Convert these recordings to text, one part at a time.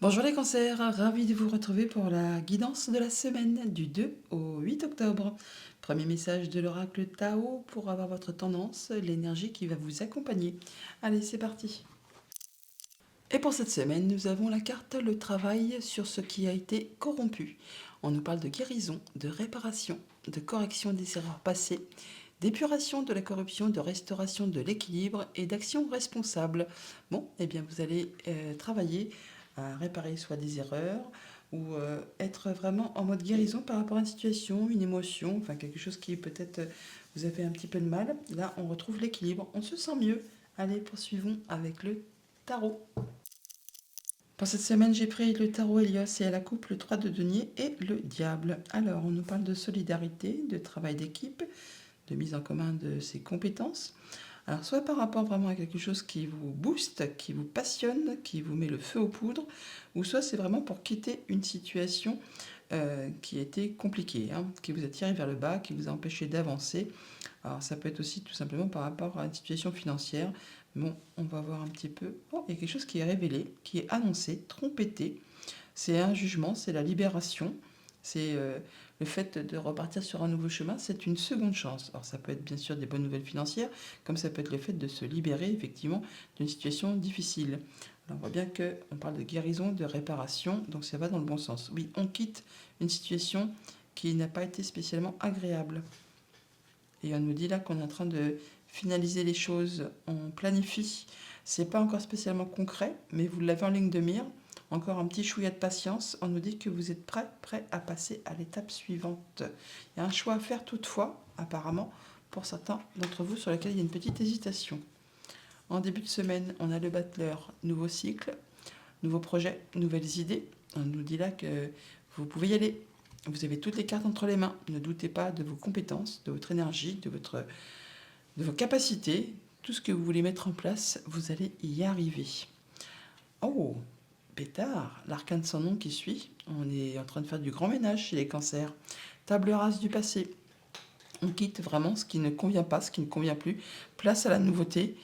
Bonjour les cancers, ravi de vous retrouver pour la guidance de la semaine du 2 au 8 octobre. Premier message de l'oracle Tao pour avoir votre tendance, l'énergie qui va vous accompagner. Allez, c'est parti. Et pour cette semaine, nous avons la carte le travail sur ce qui a été corrompu. On nous parle de guérison, de réparation, de correction des erreurs passées, d'épuration de la corruption, de restauration de l'équilibre et d'action responsable. Bon, eh bien vous allez travailler à réparer soit des erreurs ou être vraiment en mode guérison par rapport à une situation, une émotion, enfin quelque chose qui peut-être vous a fait un petit peu de mal. Là, on retrouve l'équilibre, on se sent mieux. Allez, poursuivons avec le tarot. Pour cette semaine, j'ai pris le tarot Hélios et à la coupe le 3 de denier et le diable. Alors, on nous parle de solidarité, de travail d'équipe, de mise en commun de ses compétences. Alors, soit par rapport vraiment à quelque chose qui vous booste, qui vous passionne, qui vous met le feu aux poudres, ou soit c'est vraiment pour quitter une situation qui a été compliquée, qui vous a tiré vers le bas, qui vous a empêché d'avancer. Alors, ça peut être aussi tout simplement par rapport à une situation financière. Bon, on va voir un petit peu. Oh, il y a quelque chose qui est révélé, qui est annoncé, trompetté. C'est un jugement, c'est la libération, c'est le fait de repartir sur un nouveau chemin, c'est une seconde chance. Alors ça peut être bien sûr des bonnes nouvelles financières, comme ça peut être le fait de se libérer effectivement d'une situation difficile. Alors on voit bien qu'on parle de guérison, de réparation, donc ça va dans le bon sens. Oui, on quitte une situation qui n'a pas été spécialement agréable. Et on nous dit là qu'on est en train de finaliser les choses, on planifie. C'est pas encore spécialement concret, mais vous l'avez en ligne de mire. Encore un petit chouïa de patience. On nous dit que vous êtes prêt à passer à l'étape suivante. Il y a un choix à faire toutefois, apparemment, pour certains d'entre vous sur lesquels il y a une petite hésitation. En début de semaine, on a le battleur, nouveau cycle, nouveau projet, nouvelles idées. On nous dit là que vous pouvez y aller. Vous avez toutes les cartes entre les mains. Ne doutez pas de vos compétences, de votre énergie, de vos capacités. Tout ce que vous voulez mettre en place, vous allez y arriver. Oh, pétard, l'arcane sans nom qui suit. On est en train de faire du grand ménage chez les cancers. Table rase du passé. On quitte vraiment ce qui ne convient pas, ce qui ne convient plus. Place à la nouveauté.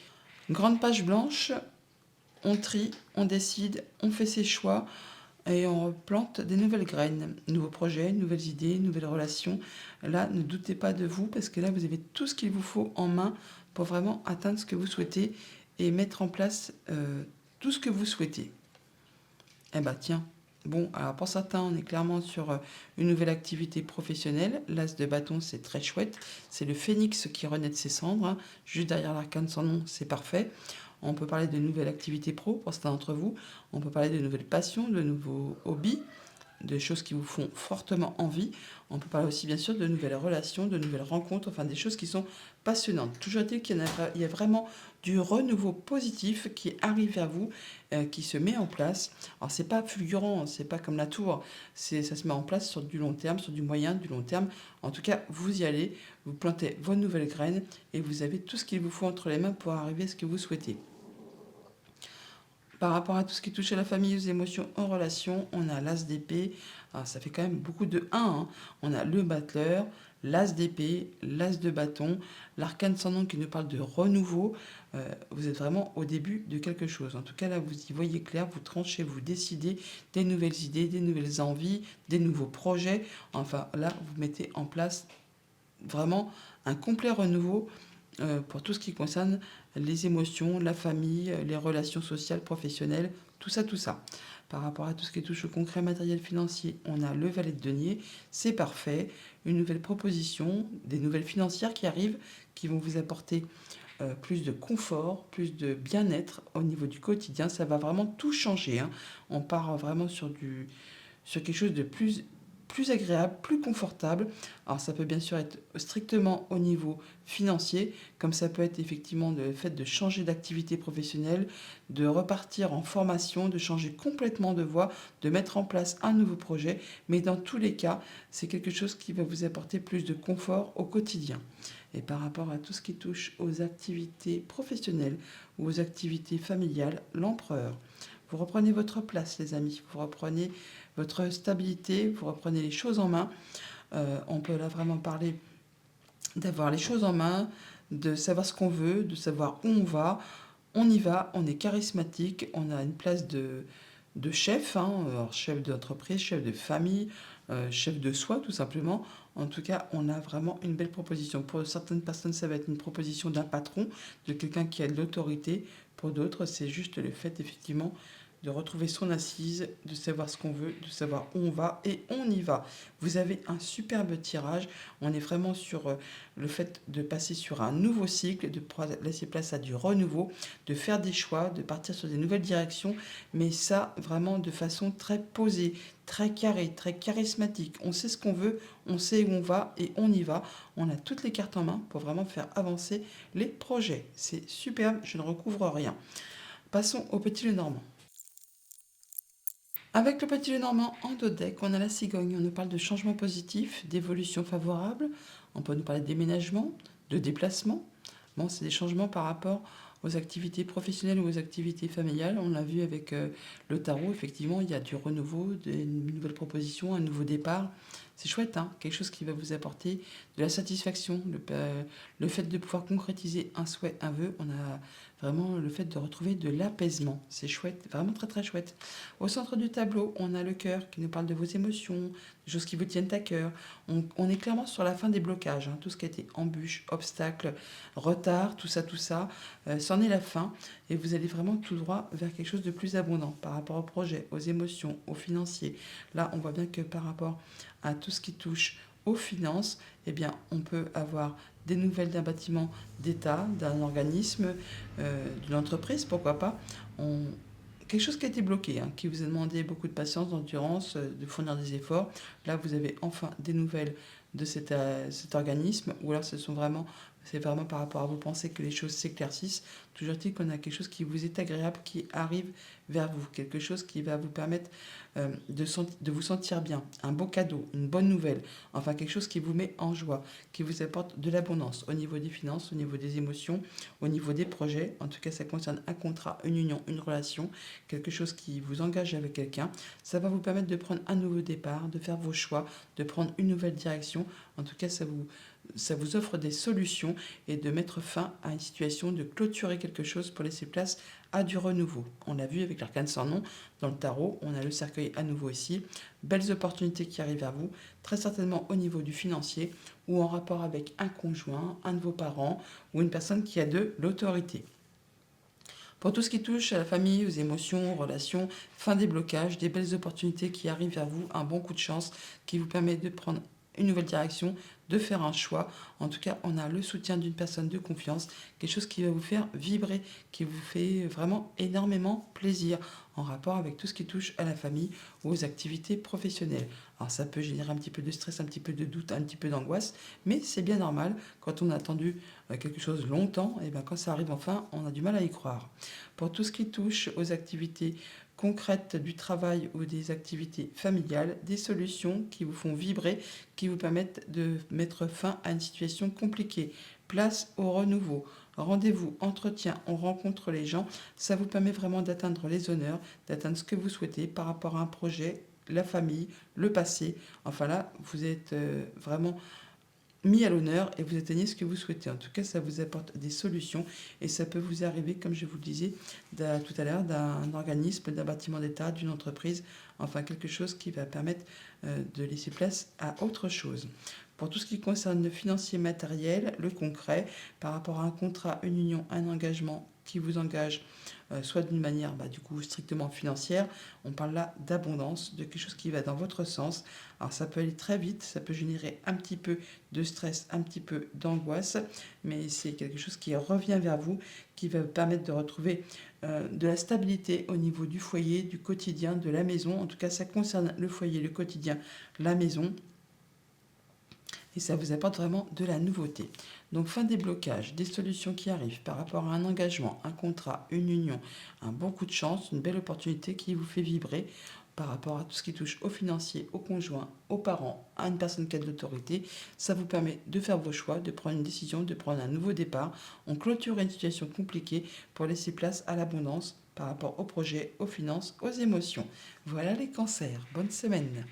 Grande page blanche. On trie, on décide, on fait ses choix et on plante des nouvelles graines, nouveaux projets, nouvelles idées, nouvelles relations. Là, ne doutez pas de vous parce que là, vous avez tout ce qu'il vous faut en main pour vraiment atteindre ce que vous souhaitez et mettre en place tout ce que vous souhaitez. Eh ben tiens, bon, alors pour certains, on est clairement sur une nouvelle activité professionnelle. L'as de bâton, c'est très chouette. C'est le phénix qui renaît de ses cendres, hein. Juste derrière l'arcane sans nom, c'est parfait. On peut parler de nouvelles activités pro pour certains d'entre vous. On peut parler de nouvelles passions, de nouveaux hobbies, de choses qui vous font fortement envie. On peut parler aussi bien sûr de nouvelles relations, de nouvelles rencontres, enfin des choses qui sont passionnantes. Toujours est-il qu'il y a vraiment du renouveau positif qui arrive vers vous, qui se met en place. Alors c'est pas fulgurant, c'est pas comme la tour, ça se met en place sur du long terme, sur du moyen, du long terme. En tout cas, vous y allez, vous plantez vos nouvelles graines et vous avez tout ce qu'il vous faut entre les mains pour arriver à ce que vous souhaitez. Par rapport à tout ce qui touche à la famille, aux émotions, aux relations, on a l'as d'épée. Alors, ça fait quand même beaucoup de 1, hein. On a le battleur, l'as d'épée, l'as de bâton, l'arcane sans nom qui nous parle de renouveau. Vous êtes vraiment au début de quelque chose. En tout cas, là, vous y voyez clair, vous tranchez, vous décidez des nouvelles idées, des nouvelles envies, des nouveaux projets. Enfin, là, vous mettez en place vraiment un complet renouveau pour tout ce qui concerne les émotions, la famille, les relations sociales, professionnelles, tout ça, tout ça. Par rapport à tout ce qui touche au concret matériel financier, on a le valet de denier, c'est parfait. Une nouvelle proposition, des nouvelles financières qui arrivent, qui vont vous apporter plus de confort, plus de bien-être au niveau du quotidien. Ça va vraiment tout changer, hein. On part vraiment sur quelque chose de plus agréable, plus confortable. Alors ça peut bien sûr être strictement au niveau financier, comme ça peut être effectivement le fait de changer d'activité professionnelle, de repartir en formation, de changer complètement de voie, de mettre en place un nouveau projet. Mais dans tous les cas, c'est quelque chose qui va vous apporter plus de confort au quotidien. Et par rapport à tout ce qui touche aux activités professionnelles ou aux activités familiales, l'empereur. Vous reprenez votre place, les amis. Vous reprenez votre stabilité, vous reprenez les choses en main. On peut là vraiment parler d'avoir les choses en main, de savoir ce qu'on veut, de savoir où on va. On y va, on est charismatique, on a une place de chef, hein, alors chef d'entreprise, chef de famille, chef de soi tout simplement. En tout cas, on a vraiment une belle proposition. Pour certaines personnes, ça va être une proposition d'un patron, de quelqu'un qui a de l'autorité. Pour d'autres, c'est juste le fait effectivement de retrouver son assise, de savoir ce qu'on veut, de savoir où on va et on y va. Vous avez un superbe tirage. On est vraiment sur le fait de passer sur un nouveau cycle, de laisser place à du renouveau, de faire des choix, de partir sur des nouvelles directions, mais ça vraiment de façon très posée, très carrée, très charismatique. On sait ce qu'on veut, on sait où on va et on y va. On a toutes les cartes en main pour vraiment faire avancer les projets. C'est superbe, je ne recouvre rien. Passons au petit Lenormand. Avec le petit Lenormand en dos de deck, on a la cigogne. On nous parle de changements positifs, d'évolution favorable. On peut nous parler de déménagement, de déplacement. Bon, c'est des changements par rapport aux activités professionnelles ou aux activités familiales. On l'a vu avec le tarot, effectivement, il y a du renouveau, des nouvelles propositions, un nouveau départ. C'est chouette, hein, quelque chose qui va vous apporter de la satisfaction, le fait de pouvoir concrétiser un souhait, un vœu. On a vraiment le fait de retrouver de l'apaisement. C'est chouette, vraiment très très chouette. Au centre du tableau, on a le cœur qui nous parle de vos émotions, des choses qui vous tiennent à cœur. On est clairement sur la fin des blocages, hein, tout ce qui a été embûches, obstacles, retard, tout ça, c'en est la fin. Et vous allez vraiment tout droit vers quelque chose de plus abondant par rapport au projet, aux émotions, aux financiers. Là, on voit bien que par rapport à tout ce qui touche aux finances, eh bien, on peut avoir des nouvelles d'un bâtiment d'État, d'un organisme, d'une entreprise, pourquoi pas. Quelque chose qui a été bloqué, hein, qui vous a demandé beaucoup de patience, d'endurance, de fournir des efforts. Là, vous avez enfin des nouvelles de cet organisme, ou alors c'est vraiment par rapport à vos pensées que les choses s'éclaircissent. Toujours dit qu'on a quelque chose qui vous est agréable, qui arrive vers vous, quelque chose qui va vous permettre de vous sentir bien, un beau cadeau, une bonne nouvelle, enfin quelque chose qui vous met en joie, qui vous apporte de l'abondance au niveau des finances, au niveau des émotions, au niveau des projets. En tout cas, ça concerne un contrat, une union, une relation, quelque chose qui vous engage avec quelqu'un. Ça va vous permettre de prendre un nouveau départ, de faire vos choix, de prendre une nouvelle direction. En tout cas, ça vous offre des solutions et de mettre fin à une situation, de clôturer quelque chose pour laisser place à du renouveau. On l'a vu avec l'arcane sans nom dans le tarot, on a le cercueil à nouveau ici. Belles opportunités qui arrivent à vous, très certainement au niveau du financier ou en rapport avec un conjoint, un de vos parents ou une personne qui a de l'autorité. Pour tout ce qui touche à la famille, aux émotions, aux relations, fin des blocages, des belles opportunités qui arrivent vers vous, un bon coup de chance qui vous permet de prendre une nouvelle direction, de faire un choix. En tout cas, on a le soutien d'une personne de confiance, quelque chose qui va vous faire vibrer, qui vous fait vraiment énormément plaisir en rapport avec tout ce qui touche à la famille ou aux activités professionnelles. Alors ça peut générer un petit peu de stress, un petit peu de doute, un petit peu d'angoisse, mais c'est bien normal quand on a attendu quelque chose longtemps, et bien quand ça arrive enfin, on a du mal à y croire. Pour tout ce qui touche aux activités concrètes du travail ou des activités familiales, des solutions qui vous font vibrer, qui vous permettent de mettre fin à une situation compliquée. Place au renouveau. Rendez-vous, entretien, on rencontre les gens. Ça vous permet vraiment d'atteindre les honneurs, d'atteindre ce que vous souhaitez par rapport à un projet, la famille, le passé. Enfin là, vous êtes vraiment mis à l'honneur et vous atteignez ce que vous souhaitez. En tout cas, ça vous apporte des solutions et ça peut vous arriver, comme je vous le disais tout à l'heure, d'un organisme, d'un bâtiment d'État, d'une entreprise, enfin quelque chose qui va permettre de laisser place à autre chose. Pour tout ce qui concerne le financier matériel, le concret, par rapport à un contrat, une union, un engagement qui vous engage, soit d'une manière du coup strictement financière, on parle là d'abondance, de quelque chose qui va dans votre sens. Alors ça peut aller très vite, ça peut générer un petit peu de stress, un petit peu d'angoisse, mais c'est quelque chose qui revient vers vous, qui va vous permettre de retrouver de la stabilité au niveau du foyer, du quotidien, de la maison. En tout cas, ça concerne le foyer, le quotidien, la maison. Et ça vous apporte vraiment de la nouveauté. Donc fin des blocages, des solutions qui arrivent par rapport à un engagement, un contrat, une union, un bon coup de chance, une belle opportunité qui vous fait vibrer par rapport à tout ce qui touche aux financiers, aux conjoints, aux parents, à une personne qui a de l'autorité. Ça vous permet de faire vos choix, de prendre une décision, de prendre un nouveau départ. On clôture une situation compliquée pour laisser place à l'abondance par rapport aux projets, aux finances, aux émotions. Voilà les cancers. Bonne semaine.